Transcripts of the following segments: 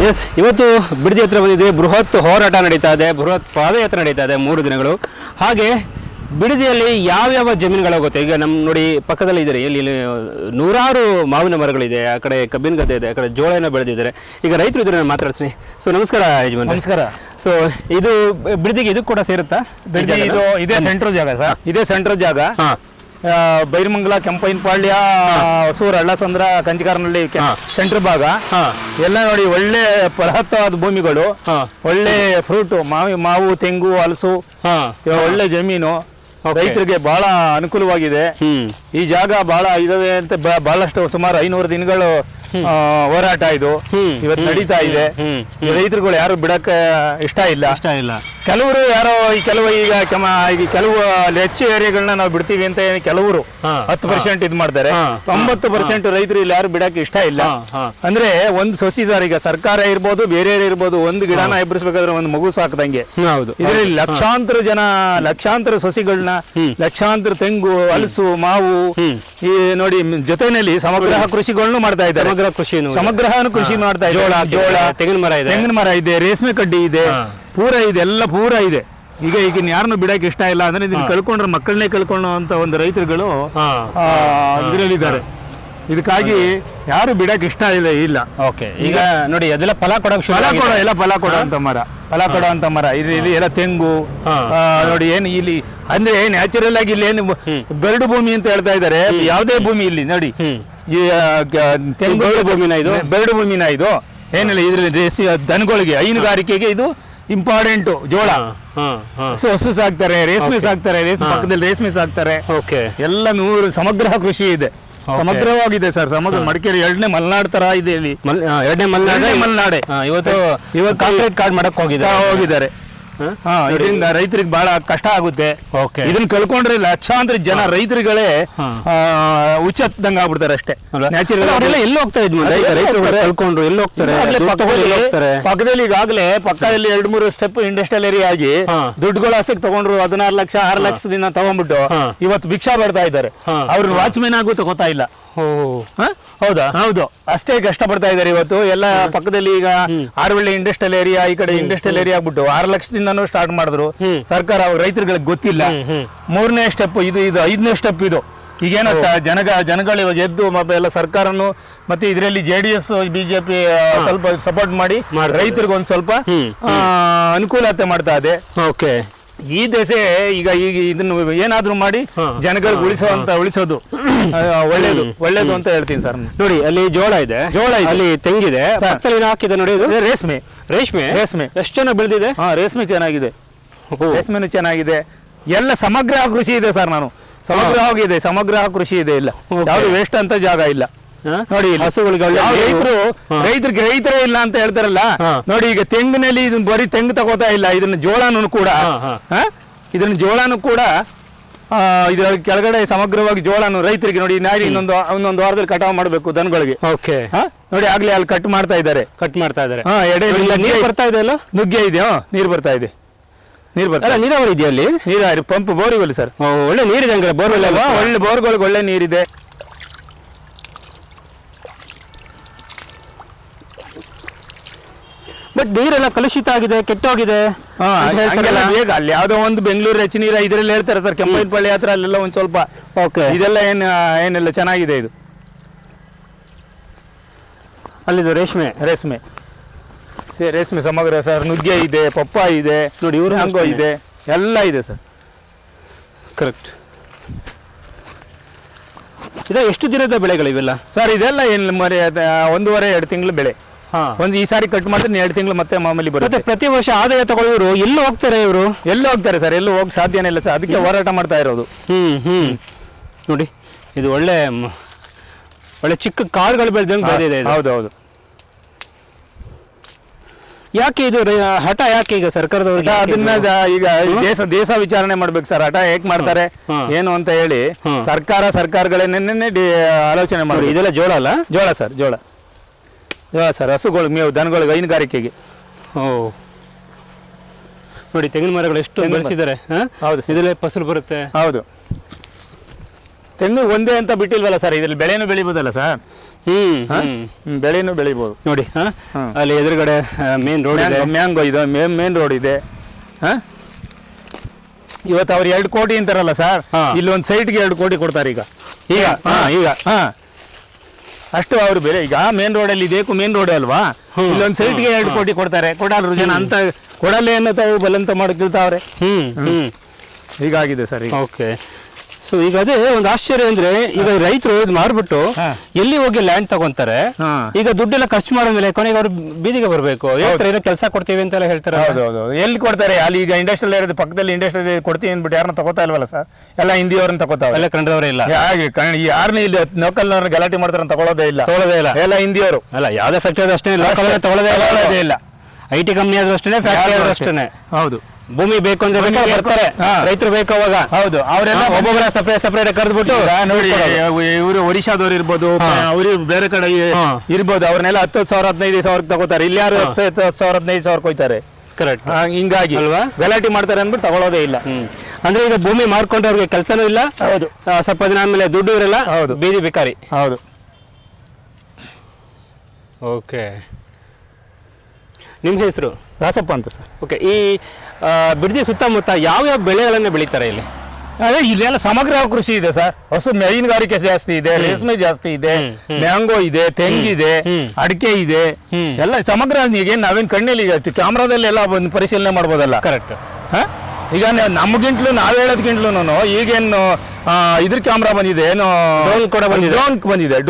S, ಇವತ್ತು ಬಿಡದಿ ಹತ್ರ ಬಂದಿದೆ. ಬೃಹತ್ ಹೋರಾಟ ನಡೀತಾ ಇದೆ, ಬೃಹತ್ ಪಾದಯಾತ್ರೆ ನಡೀತಾ ಇದೆ 3 ದಿನಗಳು. ಹಾಗೆ ಬಿಡದಿಯಲ್ಲಿ ಯಾವ್ಯಾವ ಜಮೀನುಗಳಾಗುತ್ತೆ ಈಗ ನಮ್ಮ ನೋಡಿ ಪಕ್ಕದಲ್ಲಿ ಇದ್ದಾರೆ, ಇಲ್ಲಿ ನೂರಾರು ಮಾವಿನ ಮರಗಳಿದೆ, ಆ ಕಡೆ ಕಬ್ಬಿನ ಗದ್ದೆ ಇದೆ, ಆ ಕಡೆ ಜೋಳನ ಬೆಳೆದಿದ್ದಾರೆ. ಈಗ ರೈತರು ಇದ್ರೆ ನಾನು ಮಾತಾಡ್ತೀನಿ. ಸೊ ನಮಸ್ಕಾರ ಯಜಮಾನ್. ನಮಸ್ಕಾರ. ಸೊ ಇದು ಬಿಡದಿಗೆ ಇದು ಕೂಡ ಸೇರುತ್ತಾ? ಇದೇ ಸೆಂಟ್ರಲ್ ಜಾಗ ಸರ್, ಇದೇ ಸೆಂಟ್ರಲ್ ಜಾಗ. ಬೈರಮಂಗಲ, ಕೆಂಪೈನಪಾಳ್ಯ, ಹೊಸೂರು, ಹಳ್ಳಸಂದ್ರ, ಕಂಚಿಕಾರನಹಳ್ಳಿ ಸೆಂಟ್ರಲ್ ಭಾಗ ಎಲ್ಲ ನೋಡಿ ಒಳ್ಳೆ ಫಲವತ್ತಾದ ಭೂಮಿಗಳು, ಒಳ್ಳೆ ಫ್ರೂಟ್, ಮಾವು, ತೆಂಗು, ಹಲಸು, ಒಳ್ಳೆ ಜಮೀನು, ರೈತರಿಗೆ ಬಹಳ ಅನುಕೂಲವಾಗಿದೆ. ಈ ಜಾಗ ಬಹಳ ಇದಾವೆ ಅಂತ ಬಹಳಷ್ಟು ಸುಮಾರು 500 ದಿನಗಳು ಹೋರಾಟ ಇದು ಇವತ್ತು ನಡೀತಾ ಇದೆ. ರೈತರುಗಳು ಯಾರು ಬಿಡಕ್ಕೆ ಇಷ್ಟ ಇಲ್ಲ. ಕೆಲವರು ಯಾರೋ ಕೆಲವು ಹೆಚ್ಚು ಏರಿಯಾಗಳನ್ನ ನಾವು ಬಿಡ್ತೀವಿ ಅಂತ ಕೆಲವರು 10% ಇದು ಮಾಡ್ತಾರೆ. 90% ರೈತರು ಇಲ್ಲಿ ಯಾರು ಬಿಡಕ್ಕೆ ಇಷ್ಟ ಇಲ್ಲ. ಅಂದ್ರೆ ಒಂದು ಸೊಸಿ ಸರ್, ಈಗ ಸರ್ಕಾರ ಇರ್ಬೋದು, ಬೇರೆ ಇರ್ಬೋದು, ಒಂದು ಗಿಡನ ಎಬ್ಬರಿಸಬೇಕಾದ್ರೆ ಒಂದು ಮಗು ಸಾಕದಂಗೆ. ಇದರಲ್ಲಿ ಲಕ್ಷಾಂತರ ಸೊಸಿಗಳನ್ನ, ಲಕ್ಷಾಂತರ ತೆಂಗು, ಹಲಸು, ಮಾವು, ಈ ನೋಡಿ ಜೊತೆಯಲ್ಲಿ ಸಮಗ್ರ ಕೃಷಿಗಳನ್ನು ಮಾಡ್ತಾ ಇದ್ದಾರೆ. ಸಮಗ್ರ ಕೃಷಿ ಮಾಡ್ತಾ ಇದ್ದಾರೆ. ಜೋಳ, ತೆಂಗಿನ ಮರ ಇದೆ, ರೇಷ್ಮೆ ಕಡ್ಡಿ ಇದೆ, ಪೂರ ಇದೆ, ಎಲ್ಲ ಪೂರ ಇದೆ. ಈಗ ಯಾರನ್ನು ಬಿಡಕ್ಕೆ ಇಷ್ಟ ಇಲ್ಲ ಅಂದ್ರೆ ಇದನ್ನ ಕಳ್ಕೊಂಡ್ರೆ ಮಕ್ಕಳನ್ನೇ ಕಳ್ಕೊಳ್ಳೋ ಅಂತ ಒಂದು ರೈತರುಗಳು ಇದರಲ್ಲಿದ್ದಾರೆ. ಇದಕ್ಕಾಗಿ ಯಾರು ಬಿಡಕ್ಕೆ ಇಷ್ಟ ಇಲ್ಲ. ಓಕೆ, ಈಗ ನೋಡಿ ಅದೆಲ್ಲ ಫಲ ಕೊಡೋ ಅಂತ ಮರ ಇಲ್ಲಿ ಎಲ್ಲ ತೆಂಗು ನೋಡಿ. ಏನು ಇಲ್ಲಿ ಅಂದ್ರೆ ನ್ಯಾಚುರಲ್ ಆಗಿ ಇಲ್ಲಿ ಏನು ಬೆರಡು ಭೂಮಿ ಅಂತ ಹೇಳ್ತಾ ಇದ್ದಾರೆ. ಯಾವುದೇ ಭೂಮಿ ಇಲ್ಲಿ ನೋಡಿ, ಈ ತೆಂಗು ಬೆರಡು ಭೂಮಿನ ಇದು ಏನಿಲ್ಲ. ಇದ್ರಲ್ಲಿ ದನಗಳಿಗೆ ಹೈನುಗಾರಿಕೆಗೆ ಇದು ಇಂಪಾರ್ಟೆಂಟ್. ಜೋಳ, ಹಸು ಸಾಕ್ತಾರೆ, ರೇಷ್ಮೆ ಸಾಕ್ತಾರೆ, ಪಕ್ಕದಲ್ಲಿ ರೇಷ್ಮೆ ಸಾಕ್ತಾರೆ. ಎಲ್ಲ ಸಮಗ್ರ ಕೃಷಿ ಇದೆ, ಸಮಗ್ರವಾಗಿದೆ ಸರ್. ಸಮಗ್ರ ಮಡಿಕೇರಿ 2ನೇ ಮಲೆನಾಡು ತರ ಇದೆ. ಇಲ್ಲಿ 2ನೇ ಮಲೆನಾಡೆ ಇವತ್ತು ಕಾಂಕ್ರೀಟ್ ಕಾರ್ಡ್ ಮಾಡಕ್ ಹೋಗಿದ್ದಾರೆ. ಇದರಿಂದ ರೈತರಿಗೆ ಬಹಳ ಕಷ್ಟ ಆಗುತ್ತೆ. ಇದನ್ನ ಕಳ್ಕೊಂಡ್ರೆ ಲಕ್ಷಾಂತರ ಜನ ರೈತರುಗಳೇ ಹುಚ್ಚದಂಗ ಆಗ್ಬಿಡ್ತಾರೆ ಅಷ್ಟೇ. ನ್ಯಾಚುರಲ್ ಎಲ್ಲಿ ಹೋಗ್ತಾರೆ ಕಳ್ಕೊಂಡ್ರು, ಎಲ್ಲಿ ಹೋಗ್ತಾರೆ? ಪಕ್ಕದಲ್ಲಿ ಈಗಾಗಲೇ ಪಕ್ಕದಲ್ಲಿ 2-3 ಸ್ಟೆಪ್ ಇಂಡಸ್ಟ್ರಿಯಲ್ ಏರಿಯಾ ಆಗಿ ದುಡ್ಡುಗಳ ಆಸೆಗೆ ತಗೊಂಡ್ರು 16 ಲಕ್ಷ 6 ಲಕ್ಷದಿಂದ ತಗೊಂಡ್ಬಿಟ್ಟು ಇವತ್ತು ಭಿಕ್ಷಾ ಬೇಡ್ತಾ ಇದ್ದಾರೆ. ಅವ್ರನ್ನ ವಾಚ್ಮೆನ್ ಆಗು ತಗೋತಾ ಇಲ್ಲ. ಹೌದು, ಅಷ್ಟೇ ಕಷ್ಟ ಪಡ್ತಾ ಇದ್ದಾರೆ ಇವತ್ತು. ಎಲ್ಲ ಪಕ್ಕದಲ್ಲಿ ಈಗ ಆರವಳ್ಳಿ ಇಂಡಸ್ಟ್ರಿಯಲ್ ಏರಿಯಾ, ಈ ಕಡೆ ಇಂಡಸ್ಟ್ರಿಯಲ್ ಏರಿಯಾ ಆಗ್ಬಿಟ್ಟು 6 ಲಕ್ಷದಿಂದನೂ ಸ್ಟಾರ್ಟ್ ಮಾಡಿದ್ರು. ಸರ್ಕಾರ ರೈತರುಗಳಿಗೆ ಗೊತ್ತಿಲ್ಲ. 3ನೇ ಸ್ಟೆಪ್ ಇದು, 5ನೇ ಸ್ಟೆಪ್ ಇದು. ಈಗೇನ ಜನಗಳು ಇವಾಗ ಎದ್ದು ಎಲ್ಲ ಸರ್ಕಾರನು ಮತ್ತೆ ಇದರಲ್ಲಿ JDS BJP ಸ್ವಲ್ಪ ಸಪೋರ್ಟ್ ಮಾಡಿ ರೈತರಿಗೆ ಒಂದ್ ಸ್ವಲ್ಪ ಅನುಕೂಲತೆ ಮಾಡ್ತಾ ಇದೆ. ಈ ದೆಸೆ ಈಗ ಇದನ್ನು ಏನಾದ್ರೂ ಮಾಡಿ ಜನಗಳಿಗೆ ಉಳಿಸೋದು ಒಳ್ಳೇದು ಅಂತ ಹೇಳ್ತೀನಿ ಸರ್. ನೋಡಿ ಅಲ್ಲಿ ಜೋಳ ಇದೆ, ಅಲ್ಲಿ ತೆಂಗಿದೆ, ಹಾಕಿದೆ ನೋಡಿ. ಇದು ರೇಷ್ಮೆ ಎಷ್ಟು ಚೆನ್ನಾಗಿ ಬೆಳೆದಿದೆ. ರೇಷ್ಮೆ ಚೆನ್ನಾಗಿದೆ, ರೇಷ್ಮೆನು ಚೆನ್ನಾಗಿದೆ. ಎಲ್ಲ ಸಮಗ್ರ ಕೃಷಿ ಇದೆ ಸರ್. ನಾನು ಸಮಗ್ರ ಕೃಷಿ ಇದೆ. ಇಲ್ಲ ಯಾವ್ದು ವೇಸ್ಟ್ ಅಂತ ಜಾಗ ಇಲ್ಲ ನೋಡಿ. ಹಸುಗಳಿಗೆ ರೈತರೇ ಇಲ್ಲ ಅಂತ ಹೇಳ್ತಾರಲ್ಲ ನೋಡಿ. ಈಗ ತೆಂಗಿನಲ್ಲಿ ಇದನ್ನ ಬರೀ ತೆಂಗು ತಗೋತಾ ಇಲ್ಲ, ಇದನ್ನ ಜೋಳನೂ ಕೂಡ ಇದ್ರ ಕೆಳಗಡೆ ಸಮಗ್ರವಾಗಿ ಜೋಳನು ರೈತರಿಗೆ ನೋಡಿ. ನಾಳೆ ಇನ್ನೊಂದು ವಾರದಲ್ಲಿ ಕಟಾವು ಮಾಡಬೇಕು ದನಗಳಿಗೆ. ನೋಡಿ ಆಗ್ಲೇ ಅಲ್ಲಿ ಕಟ್ ಮಾಡ್ತಾ ಇದ್ದಾರೆ. ನೀರು ಬರ್ತಾ ಇದೆ ಅಲ್ಲ, ನುಗ್ಗೆ ಇದೆ, ನೀರು ಬರ್ತಾ ಇದೆ. ನೀರಾವರಿ ಇದೆಯಾ ಅಲ್ಲಿ? ನೀರಾವರಿ ಪಂಪ್ ಬೋರ್ವೆಲ್ ಸರ್. ಒಳ್ಳೆ ನೀರಿದೆ ಹಂಗಾರೆ. ಬೋರ್ವೆಲ್ ಒಳ್ಳೆ ಬೋರ್ಗಳಿಗೆ ಒಳ್ಳೆ ನೀರಿದೆ. ಬಟ್ ನೀರೆಲ್ಲ ಕಲುಷಿತ ಆಗಿದೆ, ಕೆಟ್ಟೋಗಿದೆ. ಅಲ್ಲಿ ಯಾವ್ದೋ ಒಂದು ಬೆಂಗಳೂರು ಹೆಚ್ಚು ನೀರ ಇದರಲ್ಲಿ ಹೇಳ್ತಾರೆ ಸರ್. ಕೆಂಪೈನಪಾಳ್ಯ ಹತ್ರ ಅಲ್ಲೆಲ್ಲ ಒಂದ್ ಸ್ವಲ್ಪ ಇದೆಲ್ಲ ಏನೆಲ್ಲ ಚೆನ್ನಾಗಿದೆ. ಇದು ಅಲ್ಲಿದು ರೇಷ್ಮೆ ಸಮಗ್ರ ಸರ್. ನುಗ್ಗೆ ಇದೆ, ಪಪ್ಪ ಇದೆ ನೋಡಿ, ಹಂಗೋ ಇದೆ, ಎಲ್ಲ ಇದೆ ಸರ್. ಕರೆಕ್ಟ್. ಇದು ಎಷ್ಟು ದಿನದ ಬೆಳೆಗಳಿವೆಲ್ಲ ಸರ್? ಇದೆಲ್ಲ ಏನು 1.5-2 ತಿಂಗಳು ಬೆಳೆ. ಈ ಸಾರಿ ಕಟ್ ಮಾಡಿದ್ರೆ 2 ತಿಂಗಳು ಮತ್ತೆ ಮಾಮೂಲಿ ಬರುತ್ತೆ. ಪ್ರತಿ ವರ್ಷ ಆದಾಯ ತಗೊಳ್ಳೋರು ಎಲ್ಲಿ ಹೋಗ್ತಾರೆ? ಎಲ್ಲಿ ಹೋಗ್ತಾರೆ ಸರ್? ಎಲ್ಲೂ ಹೋಗಿ ಸಾಧ್ಯನೇ ಇಲ್ಲ ಸರ್. ಅದಕ್ಕೆ ಹೋರಾಟ ಮಾಡ್ತಾ ಇರೋದು. ನೋಡಿ ಇದು ಒಳ್ಳೆ ಚಿಕ್ಕ ಕಾಳುಗಳು ಬೆಳೆದಿದೆ. ಹೌದು. ಯಾಕೆ ಇದು ಹಠ? ಯಾಕೆ ಈಗ ಸರ್ಕಾರದವ್ರಿಗೆ ಅದನ್ನ ಈಗ ದೇಶ ವಿಚಾರಣೆ ಮಾಡ್ಬೇಕು ಸರ್. ಹಠ ಹೇಗ್ ಮಾಡ್ತಾರೆ ಏನು ಅಂತ ಹೇಳಿ ಸರ್ಕಾರಗಳನ್ನೇ ಆಲೋಚನೆ ಮಾಡಿ. ಇದೆಲ್ಲ ಜೋಳ ಅಲ್ಲ? ಜೋಳ ಸರ್. ಹಸುಗಳು, ಮೇವು, ದನಗಳಿಗೆ, ಹೈನುಗಾರಿಕೆಗೆ. ನೋಡಿ ತೆಂಗಿನ ಮರಗಳು ಎಷ್ಟು ಬೆಳೆಸಿದ್ದಾರೆ. ಹೌದು, ಇದರಲ್ಲಿ ಫಸಲು ಬರುತ್ತೆ. ಹೌದು. ತೆಂಗು ಒಂದೇ ಅಂತ ಬಿಟ್ಟಿಲ್ವಲ್ಲ ಸರ್, ಇದ್ರಲ್ಲಿ ಬೆಳೆನೂ ಬೆಳಿಬೋದಲ್ಲ ಸರ್. ಬೆಳೆನೂ ಬೆಳಿಬೋದು ನೋಡಿ. ಅಲ್ಲಿ ಎದುರುಗಡೆ ಮೇನ್ ರೋಡ್ ಇದೆ, ಮ್ಯಾಂಗೋ ಇದೆ, ಮೇನ್ ರೋಡ್ ಇದೆ. ಇವತ್ತು ಅವ್ರು 2 ಕೋಟಿ ಅಂತಾರಲ್ಲ ಸರ್, ಇಲ್ಲಿ ಒಂದು ಸೈಟ್ಗೆ 2 ಕೋಟಿ ಕೊಡ್ತಾರೆ ಈಗ. ಅಷ್ಟು ಅವ್ರು ಬೇರೆ. ಈಗ ಮೇನ್ ರೋಡಲ್ಲಿ ಇದಕ್ಕೂ ಮೇನ್ ರೋಡ್ ಅಲ್ವಾ, ಇಲ್ಲೊಂದು ಸೈಟ್ಗೆ 2 ಕೋಟಿ ಕೊಡ್ತಾರೆ. ಕೊಡಲ್ರು ಜನ ಅಂತ ಕೊಡಲ್ಲೇ ಅನ್ನೋ ತಾವು ಬಲಂತ ಮಾಡ್ಕೊಳ್ತಾವ್ರೆ. ಹೀಗಾಗಿದೆ ಸರ್ ಈಗ. ಓಕೆ. ಸೊ ಈಗ ಅದೇ ಒಂದು ಆಶ್ಚರ್ಯ ಅಂದ್ರೆ, ಈಗ ರೈತರು ಇದು ಮಾರ್ಬಿಟ್ಟು ಎಲ್ಲಿ ಹೋಗಿ ಲ್ಯಾಂಡ್ ತಗೊಂತಾರೆ, ಈಗ ದುಡ್ಡೆಲ್ಲ ಖರ್ಚು ಮಾಡಿದ್ಮೇಲೆ ಕೊನೆಗೆ ಅವ್ರು ಬೀದಿಗೆ ಬರಬೇಕು. ಏನೋ ಕೆಲಸ ಕೊಡ್ತೀವಿ ಅಂತೆಲ್ಲ ಹೇಳ್ತಾರೆ. ಹೌದೌದು. ಎಲ್ಲಿ ಕೊಡ್ತಾರೆ? ಅಲ್ಲಿ ಈಗ ಇಂಡಸ್ಟ್ರಿಯಲ್ ಏರಿಯಾದ ಪಕ್ಕದಲ್ಲಿ ಇಂಡಸ್ಟ್ರಿಯಲ್ ಕೊಡ್ತೀವಿ ಅಂದ್ಬಿಟ್ಟು ಯಾರನ್ನ ತಗೋತಾ ಇಲ್ವಲ್ಲ ಸರ್, ಎಲ್ಲ ಹಿಂದಿಯವ್ರನ್ನ ತಗೋತಾವೆ. ಎಲ್ಲ ಕಂಡ್ರವರೇ ಇಲ್ಲ. ಹಾಗೆ ಯಾರನ್ನ ಇಲ್ಲಿ ಲೋಕಲ್ನವ್ರನ್ನ ಗಲಾಟೆ ಮಾಡ್ತಾರ ತಗೊಳ್ಳೋದೇ ಇಲ್ಲ, ಎಲ್ಲ ಹಿಂದಿಯವರು. ಅಲ್ಲ, ಯಾವ್ದೇ ಫ್ಯಾಕ್ಟರಿ ಅಷ್ಟೇ ಲೋಕಲ್ ತಗೊಳ್ಳೋದೇ ಇಲ್ಲ. IT ಕಂಪ್ನಿ ಆದ್ರೂ ಅಷ್ಟೇ, ಫ್ಯಾಕ್ಟರಿ ಆದ್ರೂ ಅಷ್ಟೇ. ಹೌದು. ಭೂಮಿ ಬೇಕು ಅಂದ್ರೆ ಬರ್ತಾರೆ, ರೈತರು ಬೇಕು ಅವಾಗ. ಹೌದು, ಅವರೆಲ್ಲ ಒಬ್ಬೊಬ್ಬರ ಸಪ್ರೇಟ್ ಕರೆದ್ಬಿಟ್ಟು ನೋಡಿ. ಇವರು ಒರಿಶಾದವ್ರು ಇರ್ಬೋದು, ಅವ್ರು ಬೇರೆ ಕಡೆ ಇರ್ಬೋದು, ಅವ್ರನ್ನೆಲ್ಲ 10,000 15,000 ತಗೋತಾರೆ. ಇಲ್ಲಿ ಯಾರು 10,000 15,000 ಕೊಯ್ತಾರೆ. ಕರೆಕ್ಟ್. ಹಿಂಗಾಗಿ ಅಲ್ವಾ ಗಲಾಟೆ ಮಾಡ್ತಾರೆ ಅಂದ್ಬಿಟ್ಟು ತಗೊಳ್ಳೋದೇ ಇಲ್ಲ. ಅಂದ್ರೆ ಈಗ ಭೂಮಿ ಮಾರ್ಕೊಂಡು ಅವ್ರಿಗೆ ಕೆಲಸನೂ ಇಲ್ಲ. ಹೌದು. ಸ್ವಲ್ಪ ದಿನ ಆದ್ಮೇಲೆ ದುಡ್ಡು ಇರಲ್ಲ. ಹೌದು. ಬೀದಿ ಬೇಕಾರಿ. ಹೌದು. ಓಕೆ. ನಿಮ್ಮ ಹೆಸರು? ದಾಸಪ್ಪ ಅಂತ ಸರ್. ಓಕೆ. ಈ ಬಿಡದಿ ಸುತ್ತಮುತ್ತ ಯಾವ್ಯಾವ ಬೆಳೆಗಳನ್ನ ಬೆಳೀತಾರೆ ಇಲ್ಲಿ? ಅದೇ ಇಲ್ಲೆಲ್ಲ ಸಮಗ್ರ ಕೃಷಿ ಇದೆ ಸರ್. ಹಸು ಮೀನುಗಾರಿಕೆ ಜಾಸ್ತಿ ಇದೆ, ರೇಷ್ಮೆ ಜಾಸ್ತಿ ಇದೆ, ಮ್ಯಾಂಗೋ ಇದೆ, ತೆಂಗಿದೆ, ಅಡಿಕೆ ಇದೆ, ಎಲ್ಲ ಸಮಗ್ರ. ಈಗ ನಾವೇನು ಕಣ್ಣಲ್ಲಿ ಕ್ಯಾಮ್ರಾದಲ್ಲಿ ಎಲ್ಲ ಒಂದು ಪರಿಶೀಲನೆ ಮಾಡ್ಬೋದಲ್ಲ. ಕರೆಕ್ಟ್. ಈಗ ನಮ್ಗಿಂಟ್ಲು ನಾವ್ ಹೇಳೋದ್ಗಿಂಟ್ಲು ಈಗೇನು ಇದ್ರ ಕ್ಯಾಮ್ರಾ ಬಂದಿದೆ, ಏನು ಡ್ರೋನ್ ಕೂಡ ಬಂದಿದೆ.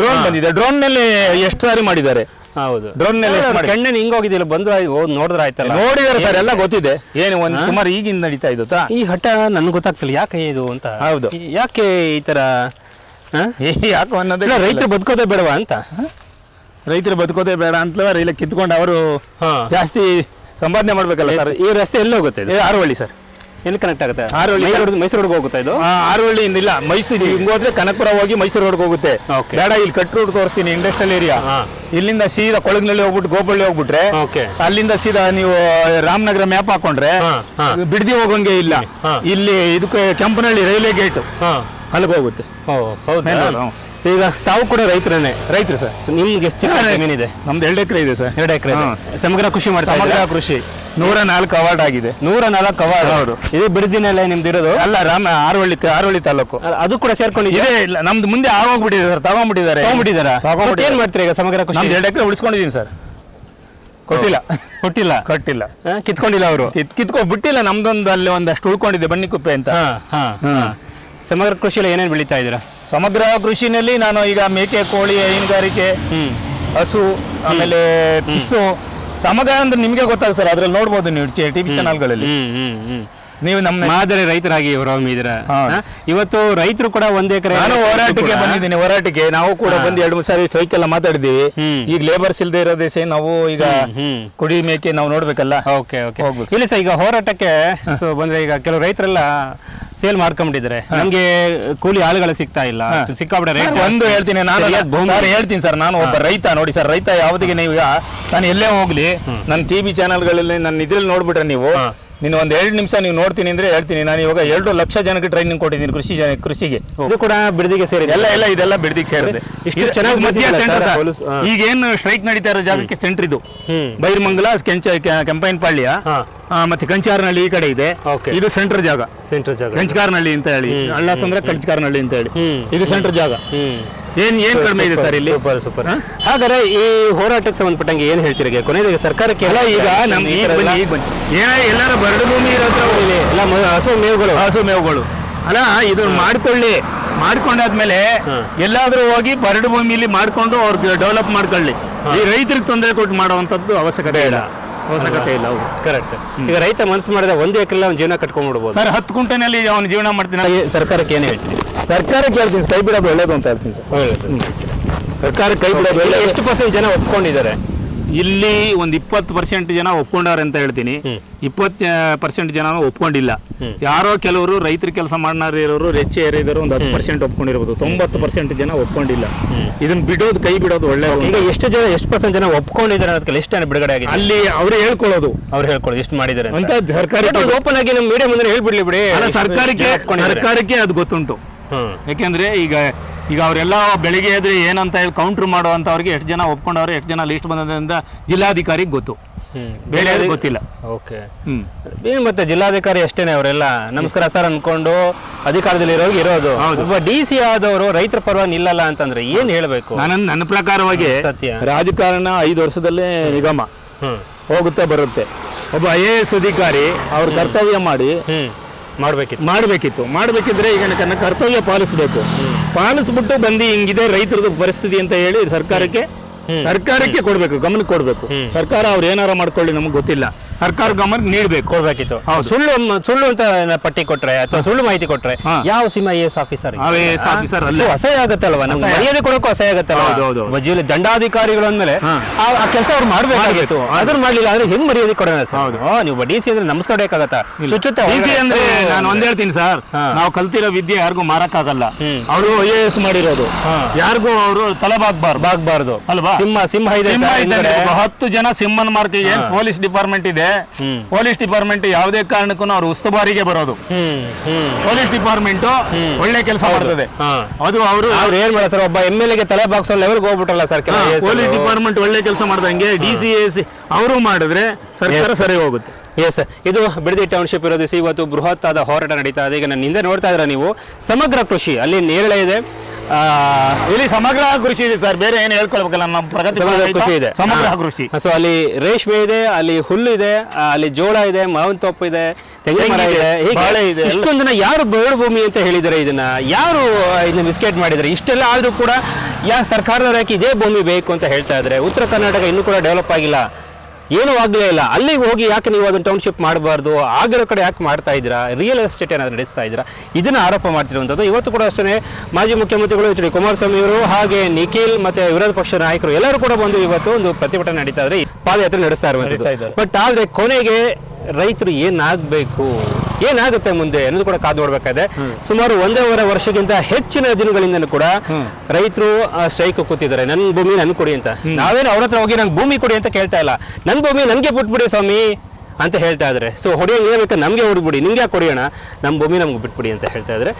ಡ್ರೋನ್ ನಲ್ಲಿ ಎಷ್ಟು ಸಾರಿ ಮಾಡಿದ್ದಾರೆ. ಹೌದು. ಡ್ರೋನ್ ನಲ್ಲಿ ಕಣ್ಣಲ್ಲಿ ಹಿಂಗೋಗಿದ್ದಿಲ್ಲ, ಬಂದು ನೋಡಿದ್ರೆ ಆಯ್ತಲ್ಲ. ನೋಡಿದಾರೆ ಸರ್, ಎಲ್ಲ ಗೊತ್ತಿದೆ. ಏನು ಒಂದು ಸುಮಾರು ಈಗಿಂದ ನಡೀತಾ ಇದ್ದ ಈ ಹಠ ನನ್ಗೆ ಗೊತ್ತಾಗ್ತಿಲ್ಲ ಯಾಕೆ ಇದು ಅಂತ. ಹೌದು. ಯಾಕೆ ಈ ತರ ಯಾಕೆ ಅನ್ನೋದಿಲ್ಲ. ರೈತರು ಬದುಕೋದೇ ಬೇಡವಾ ಅಂತ. ರೈತರು ಬದುಕೋದೇ ಬೇಡ ಅಂತ ರೈಲ ಕಿತ್ಕೊಂಡು ಅವರು ಜಾಸ್ತಿ ಸಂಪಾದನೆ ಮಾಡ್ಬೇಕಲ್ಲ ಸರ್. ಈ ರಸ್ತೆ ಎಲ್ಲಿ ಹೋಗುತ್ತೆ? ಆರವಳ್ಳಿ ಸರ್. ಎಲ್ಲಿ ಕನೆಕ್ಟ್ ಆಗುತ್ತೆ? ಮೈಸೂರು ರೋಡ್ಗೆ ಹೋಗುತ್ತೆ ಇದು. ಆರವಳ್ಳಿಯಿಂದ ಇಲ್ಲ, ಮೈಸೂರು ಹಿಂಗ್ ಹೋದ್ರೆ ಕನಕಪುರ ಹೋಗಿ ಮೈಸೂರು ರೋಡ್ಗೆ ಹೋಗುತ್ತೆ. ಬೇಡ, ಇಲ್ಲಿ ಕಟ್ ರೋಡ್ ತೋರಿಸ್ತೀನಿ, ಇಂಡಸ್ಟ್ರಿಯಲ್ ಏರಿಯಾ. ಇಲ್ಲಿಂದ ಸೀದಾ ಕೊಳಗ್ನಲ್ಲಿ ಹೋಗ್ಬಿಟ್ಟು ಗೋಪಳ್ಳಿ ಹೋಗ್ಬಿಟ್ರೆ, ಅಲ್ಲಿಂದ ಸೀದಾ ನೀವು ರಾಮನಗರ ಮ್ಯಾಪ್ ಹಾಕೊಂಡ್ರೆ ಬಿಡದಿ ಹೋಗಂಗೆ ಇಲ್ಲ. ಇಲ್ಲಿ ಇದಕ್ಕೆ ಕೆಂಪನಹಳ್ಳಿ ರೈಲ್ವೆ ಗೇಟ್ ಅಲ್ಲಿಗೆ ಹೋಗುತ್ತೆ. ಈಗ ತಾವು ಕೂಡ ರೈತರೇನೆ? ರೈತರು ಸರ್. ನಿಮ್ಗೆ ಎಷ್ಟು ಜಮೀನಿದೆ? ನಮ್ದು 2 ಎಕರೆ ಇದೆ ಸರ್. 2 ಎಕರೆ. ಸಮಗ್ರ ಕೃಷಿ ಮಾಡ್ತಾರೆ? ಸಮಗ್ರ ಕೃಷಿ 104 ಅವಾರ್ಡ್ ಆಗಿದೆ. 104 ಅವಾರ್ಡ್. ಹೌದು. ಇದು ಬಿಡದಿನಲ್ಲ ನಿಮ್ದು ಇರೋದು? ಅಲ್ಲ, ಆರವಳ್ಳಿ ತಾಲೂಕು. ಅದು ಕೂಡ ಸೇರ್ಕೊಂಡಿದೆ? ಇಲ್ಲ, ನಮ್ದು ಮುಂದೆ ಆಗೋಗ್ಬಿಟ್ಟಿದೆ ಸರ್. ತಗೊಂಡ್ಬಿಟ್ಟಿದ್ದಾರೆ. ಏನ್ ಮಾಡ್ತೀರಿ ಈಗ ಸಮಗ್ರ ಕೃಷಿ? 2 ಎಕರೆ ಉಳಿಸ್ಕೊಂಡಿದ್ದೀನಿ ಸರ್. ಕೊಟ್ಟಿಲ್ಲ. ಕಿತ್ಕೊಂಡಿಲ್ಲ ಅವರು? ಬಿಟ್ಟಿಲ್ಲ. ನಮ್ದೊಂದು ಅಲ್ಲಿ ಒಂದಷ್ಟು ಉಳ್ಕೊಂಡಿದೆ, ಬನ್ನಿಕುಪ್ಪೆ ಅಂತ. ಸಮಗ್ರ ಕೃಷಿಯಲ್ಲಿ ಏನೇನು ಬೆಳೀತಾ ಇದ್ದೀರಾ? ಸಮಗ್ರ ಕೃಷಿನಲ್ಲಿ ನಾನು ಈಗ ಮೇಕೆ, ಕೋಳಿ, ಹೈನುಗಾರಿಕೆ, ಹಸು, ಆಮೇಲೆ ಪಿಸ್ಸು. ಸಮಗ್ರ ಅಂದ್ರೆ ನಿಮಗೆ ಗೊತ್ತಾಗ ಸರ್, ಅದ್ರಲ್ಲಿ ನೋಡ್ಬೋದು ನೀವು ಟಿವಿ ಚಾನಲ್ಗಳಲ್ಲಿ. ನೀವು ನಮ್ಮ ಮಾದರಿ ರೈತರಾಗಿ ಹೊರಹೊಮ್ಮಿದ್ದೀರ. ಇವತ್ತು ರೈತರು ಕೂಡ 1 ಎಕರೆ. ನಾನು ಹೋರಾಟಕ್ಕೆ ಬಂದಿದ್ದೀನಿ. ಹೋರಾಟಕ್ಕೆ ನಾವು ಕೂಡ ಬಂದು 2-3 ಸಾರಿ ಸ್ಟ್ರೈಕ್ ಎಲ್ಲ ಮಾತಾಡಿದ್ದೀವಿ. ಈಗ ಲೇಬರ್ಸ್ ಇಲ್ಲದೆ ಇರೋ ದೇಶ ನಾವು ಈಗ ಕುಡಿ ಮೇಕೆ ನಾವು ನೋಡ್ಬೇಕಲ್ಲ. ಓಕೆ. ಇಲ್ಲಿ ಸರ್, ಈಗ ಹೋರಾಟಕ್ಕೆ ಬಂದ್ರೆ ಈಗ ಕೆಲವು ರೈತರೆಲ್ಲ ಸೇಲ್ ಮಾಡ್ಕೊಂಡಿದ್ದಾರೆ. ನಮ್ಗೆ ಕೂಲಿ ಆಳುಗಳು ಸಿಗ್ತಾ ಇಲ್ಲ, ಸಿಕ್ಕಾಬಿಟ್ಟೆ. ಒಂದು ಹೇಳ್ತೀನಿ ಸರ್, ನಾನು ಒಬ್ಬ ರೈತ. ನೋಡಿ ಸರ್, ರೈತ ಯಾವುದಿಗೆ ನೀವು ನಾನು ಎಲ್ಲೇ ಹೋಗ್ಲಿ, ನನ್ನ ಟಿವಿ ಚಾನಲ್ಗಳಲ್ಲಿ ನನ್ನ ಇದ್ರಲ್ಲಿ ನೋಡ್ಬಿಟ್ರೆ ನೀವು ನೀನು ಒಂದು 2 ನಿಮಿಷ ನೀವು ನೋಡ್ತೀನಿ ಅಂದ್ರೆ ಹೇಳ್ತೀನಿ. ನಾನು ಇವಾಗ 2 ಲಕ್ಷ ಜನಕ್ಕೆ ಟ್ರೈನಿಂಗ್ ಕೊಟ್ಟಿದ್ದೀನಿ ಕೃಷಿಗೆ. ಇದು ಕೂಡ ಬಿಡದಿಗೆ ಸೇರಿದೆ? ಎಲ್ಲ ಇದೆಲ್ಲ ಬಿಡದಿಗೆ ಸೇರಿದೆ. ಇಷ್ಟು ಚೆನ್ನಾಗಿ ಈಗ ಏನು ಸ್ಟ್ರೈಕ್ ನಡೀತಾ ಇರೋ ಜಾಗಕ್ಕೆ ಸೆಂಟರ್ ಇದು. ಬೈರಮಂಗಲ, ಕೆಂಪೈನಪಾಳ್ಯ ಮತ್ತೆ ಕಂಚಾರನಹಳ್ಳಿ ಈ ಕಡೆ ಇದೆ. ಇದು ಸೆಂಟರ್ ಜಾಗ. ಕಂಚಕಾರನಹಳ್ಳಿ ಅಂತ ಹೇಳಿ, ಅಳ್ಳಸಂದ್ರ ಕಂಚಕಾರನಹಳ್ಳಿ ಅಂತ ಹೇಳಿ, ಇದು ಸೆಂಟರ್ ಜಾಗ. ಏನ್ ಕಡಿಮೆ ಇದೆ ಸರ್ ಇಲ್ಲಿ? ಸೂಪರ್. ಹಾಗಾದ್ರೆ ಈ ಹೋರಾಟಕ್ಕೆ ಸಂಬಂಧಪಟ್ಟಂಗೆ ಏನ್ ಹೇಳ್ತೀರಿ? ಕೊನೆಗೆ ಸರ್ಕಾರಕ್ಕೆ ಈಗ ಎಲ್ಲರೂ ಬರಡು ಭೂಮಿ ಇರೋದ್ರ ಎಲ್ಲ ಹಸು ಮೇವುಗಳು ಅಲ್ಲ, ಇದು ಮಾಡ್ಕೊಂಡಾದ್ಮೇಲೆ ಎಲ್ಲಾದ್ರೂ ಹೋಗಿ ಬರಡು ಭೂಮಿಲಿ ಮಾಡ್ಕೊಂಡು ಅವ್ರಿಗೆ ಡೆವಲಪ್ ಮಾಡ್ಕೊಳ್ಳಿ. ಈ ರೈತರಿಗೆ ತೊಂದರೆ ಕೊಟ್ಟು ಮಾಡುವಂತದ್ದು ಅವಶ್ಯಕತೆ ಇಲ್ಲ. ಕರೆಕ್ಟ್. ಈಗ ರೈತ ಮನಸ್ಸು ಮಾಡಿದ 1 ಎಕರೆ ಅವ್ನ ಜೀವನ ಕಟ್ಕೊಂಡ್ಬಿಡ್ಬೋದು ಸರ್. 10 ಗುಂಟೆನಲ್ಲಿ ಅವನು ಜೀವನ ಮಾಡ್ತೀನಿ. ಸರ್ಕಾರಕ್ಕೆ ಏನು ಹೇಳ್ತೀನಿ? ಸರ್ಕಾರಕ್ಕೆ ಹೇಳ್ತೀನಿ, ಕೈ ಬಿಡೋದು ಒಳ್ಳೇದು ಅಂತ ಹೇಳ್ತೀನಿ ಸರ್. ಸರ್ಕಾರಕ್ಕೆ ಕೈ ಬಿಡೋದು ಒಳ್ಳೆ. ಎಷ್ಟು % ಜನ ಒಪ್ಕೊಂಡಿದ್ದಾರೆ? ಇಲ್ಲಿ ಒಂದು 20% ಜನ ಒಪ್ಕೊಂಡಾರೆ ಅಂತ ಹೇಳ್ತೀನಿ. 20% ಜನ ಒಪ್ಕೊಂಡಿಲ್ಲ. ಯಾರೋ ಕೆಲವರು ರೈತರ ಕೆಲಸ ಮಾಡಾರಿರೋರು, ರೆಚ್ಚೆ ಏರಿದವರು ಒಂದು 10% ಒಪ್ಕೊಂಡಿರ್ಬೋದು. 90% ಜನ ಒಪ್ಕೊಂಡಿಲ್ಲ. ಇದನ್ನ ಬಿಡೋದು, ಕೈ ಬಿಡೋದು ಒಳ್ಳೆಯದು. ಈಗ ಎಷ್ಟು % ಜನ ಒಪ್ಕೊಂಡಿದ್ದಾರೆ ಅನ್ನೋದಕ್ಕೆ ಎಷ್ಟು ಬಿಡುಗಡೆ ಆಗಿದೆ? ಅಲ್ಲಿ ಅವ್ರು ಹೇಳ್ಕೊಳ್ಳೋದು ಎಷ್ಟು ಮಾಡಿದ್ದಾರೆ ಅಂತ. ಸರ್ಕಾರಿ ಓಪನ್ ಆಗಿ ನಮ್ಮ ಮೀಡಿಯಾ ಮುಂದೆ ಹೇಳ್ಬಿಡ್ಲಿ ಬಿಡಿ. ಸರ್ಕಾರಕ್ಕೆ ಅದು ಗೊತ್ತುಂಟು. ಯಾಕೆಂದ್ರೆ ಈಗ ಈಗ ಅವರೆಲ್ಲ ಬೆಳಿಗ್ಗೆ ಎದ್ರೆ ಏನಂತ ಹೇಳಿ ಕೌಂಟ್ರ್ ಮಾಡುವಂಥವ್ರಿಗೆ ಎಷ್ಟು ಜನ ಒಪ್ಕೊಂಡವ್ರು, ಎಷ್ಟು ಜನ ಲೀಸ್ಟ್ ಬಂದದ್ರಿಂದ ಜಿಲ್ಲಾಧಿಕಾರಿಗೆ ಗೊತ್ತು, ಬೇರೆ ಯಾರಿಗೂ ಗೊತ್ತಿಲ್ಲ. ಓಕೆ. ಏನು ಮತ್ತೆ ಜಿಲ್ಲಾಧಿಕಾರಿ ಅಷ್ಟೇನೆ ಅವರೆಲ್ಲ ನಮಸ್ಕಾರ ಸರ್ ಅನ್ಕೊಂಡು ಅಧಿಕಾರದಲ್ಲಿ ಇರೋದು. ಒಬ್ಬ DC ಆದವರು ರೈತರ ಪರವಾಗಿ ನಿಲ್ಲಲ್ಲ ಅಂತಂದ್ರೆ ಏನ್ ಹೇಳ್ಬೇಕು? ನನ್ನ ಪ್ರಕಾರವಾಗಿ ಸತ್ಯ ರಾಜಕಾರಣ 5 ವರ್ಷದಲ್ಲೇ ನಿಗಮ ಹೋಗುತ್ತೆ ಬರುತ್ತೆ. ಒಬ್ಬ IAS ಅಧಿಕಾರಿ ಅವ್ರ ಕರ್ತವ್ಯ ಮಾಡಿ ಮಾಡಬೇಕಿದ್ರೆ ಈಗ ನನ್ನ ಕರ್ತವ್ಯ ಪಾಲಿಸ್ಬಿಟ್ಟು ಬಂದು ಹಿಂಗಿದೆ ರೈತರದ್ದು ಪರಿಸ್ಥಿತಿ ಅಂತ ಹೇಳಿ ಸರ್ಕಾರಕ್ಕೆ ಕೊಡ್ಬೇಕು, ಗಮನಕ್ಕೆ ಕೊಡ್ಬೇಕು. ಸರ್ಕಾರ ಅವ್ರು ಏನಾರ ಮಾಡ್ಕೊಳ್ಳಿ ನಮ್ಗೆ ಗೊತ್ತಿಲ್ಲ, ಸರ್ಕಾರ ಗಮನಕ್ಕೆ ನೀಡಬೇಕು, ಕೊಡ್ಬೇಕಿತ್ತು. ಸುಳ್ಳು ಅಂತ ಪಟ್ಟಿ ಕೊಟ್ರೆ ಅಥವಾ ಸುಳ್ಳು ಮಾಹಿತಿ ಕೊಟ್ರೆ ಯಾವ ಸೀಮಾ IAS ಆಫೀಸರ್ ಅಲ್ಲ, ಅಸಹ್ಯ ಆಗತ್ತಲ್ವಾ? ನಮ್ಗೆ ಮರ್ಯಾದೆ ಕೊಡೋಕ್ಕೂ ಅಸಹ್ಯ ಆಗತ್ತಲ್ವಾ? ಜಿಲ್ಲಾಧಿಕಾರಿಗಳು ಅಂದ್ಮೇಲೆ ಆ ಕೆಲಸ ಅವ್ರು ಮಾಡ್ಬೇಕಾಗಿತ್ತು, ಅದನ್ನ ಮಾಡ್ಲಿಲ್ಲ ಅಂದ್ರೆ ಹೆಂಗ್ ಮರ್ಯಾದೆ ಕೊಡೋಣ ಸರ್? ನೀವು DC ಅಂದ್ರೆ ನಮಸ್ಕಾರ ಬೇಕಾಗತ್ತಾ? ಅಂದ್ರೆ ನಾನು ಒಂದ್ ಹೇಳ್ತೀನಿ ಸರ್, ನಾವು ಕಲ್ತಿರೋ ವಿದ್ಯೆ ಯಾರಿಗೂ ಮಾರಕ್ಕಾಗಲ್ಲ. ಅವರು IAS ಮಾಡಿರೋದು ಯಾರಿಗೂ ಅವರು ತಲೆಬಾಗ್ಬಾರ್ದು ಅಲ್ವಾ? ಸಿಂಹ ಇದೆ, 10 ಜನ ಸಿಂಹನ ಮಾರ್ಕೆಟ್. ಏನ್ ಪೊಲೀಸ್ ಡಿಪಾರ್ಟ್ಮೆಂಟ್ ಇದೆ, ಪೊಲೀಸ್ ಡಿಪಾರ್ಟ್ಮೆಂಟ್ ಯಾವುದೇ ಕಾರಣಕ್ಕೂ ಅವ್ರು ಉಸ್ತುವಾರಿಗೆ ಬರೋದು. ಪೊಲೀಸ್ ಡಿಪಾರ್ಟ್ಮೆಂಟ್ ಒಳ್ಳೆ ಕೆಲಸ ಮಾಡ್ತದೆ. ಅದು ಅವ್ರು ಏನ್ ಮಾಡ್ತಾರೆ, ಒಬ್ಬ MLA ಗೆ ತಲೆ ಬಾಗ್ಸೋ ಲೆವೆಲ್ಗೆ ಹೋಗ್ಬಿಟ್ರಲ್ಲ ಸರ್. ಪೊಲೀಸ್ ಡಿಪಾರ್ಟ್ಮೆಂಟ್ ಒಳ್ಳೆ ಕೆಲಸ ಮಾಡ್ದಂಗೆ DCAC ಅವರು ಮಾಡಿದ್ರೆ ಸರ್ಕಾರ ಸರಿ ಹೋಗುತ್ತೆ. ಎಸ್, ಇದು ಬಿಡದಿ ಟೌನ್ಶಿಪ್ ವಿರೋಧಿಸಿ ಇವತ್ತು ಬೃಹತ್ ಆದ ಹೋರಾಟ ನಡೀತಾ ಇದೆ. ಈಗ ನಾನು ಹಿಂದೆ ನೋಡ್ತಾ ಇದ್ರ ನೀವು ಸಮಗ್ರ ಕೃಷಿ ಅಲ್ಲಿ ನೇರಳೆ ಇದೆ, ಇಲ್ಲಿ ಸಮಗ್ರ ಕೃಷಿ ಇದೆ ಸರ್, ಬೇರೆ ಏನು ಹೇಳ್ಕೊಳ್ಬೇಕಲ್ಲ, ನಮ್ಮ ಪ್ರಗತಿ ಕೃಷಿ ಇದೆ, ಸಮಗ್ರ ಕೃಷಿ. ಸೊ ಅಲ್ಲಿ ರೇಷ್ಮೆ ಇದೆ, ಅಲ್ಲಿ ಹುಲ್ಲು ಇದೆ, ಅಲ್ಲಿ ಜೋಳ ಇದೆ, ಮಾವಿನ ತೋಪು ಇದೆ, ತೆಂಗಿನ ಮರ ಇದೆ. ಇಷ್ಟೊಂದು ಜನ ಯಾರು ಬಯಲು ಭೂಮಿ ಅಂತ ಹೇಳಿದರೆ, ಯಾರು ಇದನ್ನ ಮಿಸ್ಗೈಡ್ ಮಾಡಿದರೆ? ಇಷ್ಟೆಲ್ಲ ಆದ್ರೂ ಕೂಡ ಯಾಕೆ ಸರ್ಕಾರದವ್ರು ಯಾಕೆ ಇದೇ ಭೂಮಿ ಬೇಕು ಅಂತ ಹೇಳ್ತಾ ಇದ್ರೆ? ಉತ್ತರ ಕರ್ನಾಟಕ ಇನ್ನೂ ಕೂಡ ಡೆವಲಪ್ ಆಗಿಲ್ಲ, ಏನೂ ಆಗಲೇ ಇಲ್ಲ. ಅಲ್ಲಿಗೆ ಹೋಗಿ ಯಾಕೆ ನೀವು ಅದನ್ನು ಟೌನ್ಶಿಪ್ ಮಾಡಬಾರ್ದು, ಆಗಿರೋ ಕಡೆ ಯಾಕೆ ಮಾಡ್ತಾ ಇದ್ದೀರಾ? ರಿಯಲ್ ಎಸ್ಟೇಟ್ ಏನಾದರೂ ನಡೆಸ್ತಾ ಇದ್ದೀರಾ? ಇದನ್ನು ಆರೋಪ ಮಾಡ್ತಿರುವಂಥದ್ದು. ಇವತ್ತು ಕೂಡ ಅಷ್ಟೇ ಮಾಜಿ ಮುಖ್ಯಮಂತ್ರಿಗಳು HD ಕುಮಾರಸ್ವಾಮಿ ಅವರು, ಹಾಗೆ ನಿಖಿಲ್ ಮತ್ತೆ ವಿರೋಧ ಪಕ್ಷ ನಾಯಕರು ಎಲ್ಲರೂ ಕೂಡ ಬಂದು ಇವತ್ತು ಒಂದು ಪ್ರತಿಭಟನೆ ನಡೀತಾ ಇದ್ರೆ, ಪಾದಯಾತ್ರೆ ನಡೆಸ್ತಾ ಇರುವಂಥದ್ದು. ಬಟ್ ಆದರೆ ಕೊನೆಗೆ ರೈತರು ಏನಾಗುತ್ತೆ ಮುಂದೆ ಅನ್ನೋದು ಕೂಡ ಕಾದು ನೋಡ್ಬೇಕಾಗಿದೆ. ಸುಮಾರು 1.5 ವರ್ಷಕ್ಕಿಂತ ಹೆಚ್ಚಿನ ದಿನಗಳಿಂದ ಕೂಡ ರೈತರು ಸ್ಟ್ರೈಕ್ ಕೂತಿದ್ದಾರೆ. ನನ್ನ ಭೂಮಿ ನನ್ ಕೊಡಿ ಅಂತ. ನಾವೇನು ಅವ್ರ ಹತ್ರ ಹೋಗಿ ನಂಗೆ ಭೂಮಿ ಕೊಡಿ ಅಂತ ಕೇಳ್ತಾ ಇಲ್ಲ, ನನ್ನ ಭೂಮಿ ನನ್ಗೆ ಬಿಟ್ಬಿಡಿ ಸ್ವಾಮಿ ಅಂತ ಹೇಳ್ತಾ ಇದ್ದಾರೆ. ಸೊ ಹೊಡೆಯೋಂಗ್ ಹೇಳ್ಬೇಕು, ನಮ್ಗೆ ಹೊಡ್ಬಿಡಿ, ನಿಮ್ಗೆ ಕೊಡಿಯೋಣ, ನಮ್ಮ ಭೂಮಿ ನಮ್ಗೆ ಬಿಟ್ಬಿಡಿ ಅಂತ ಹೇಳ್ತಾ ಇದ್ದಾರೆ.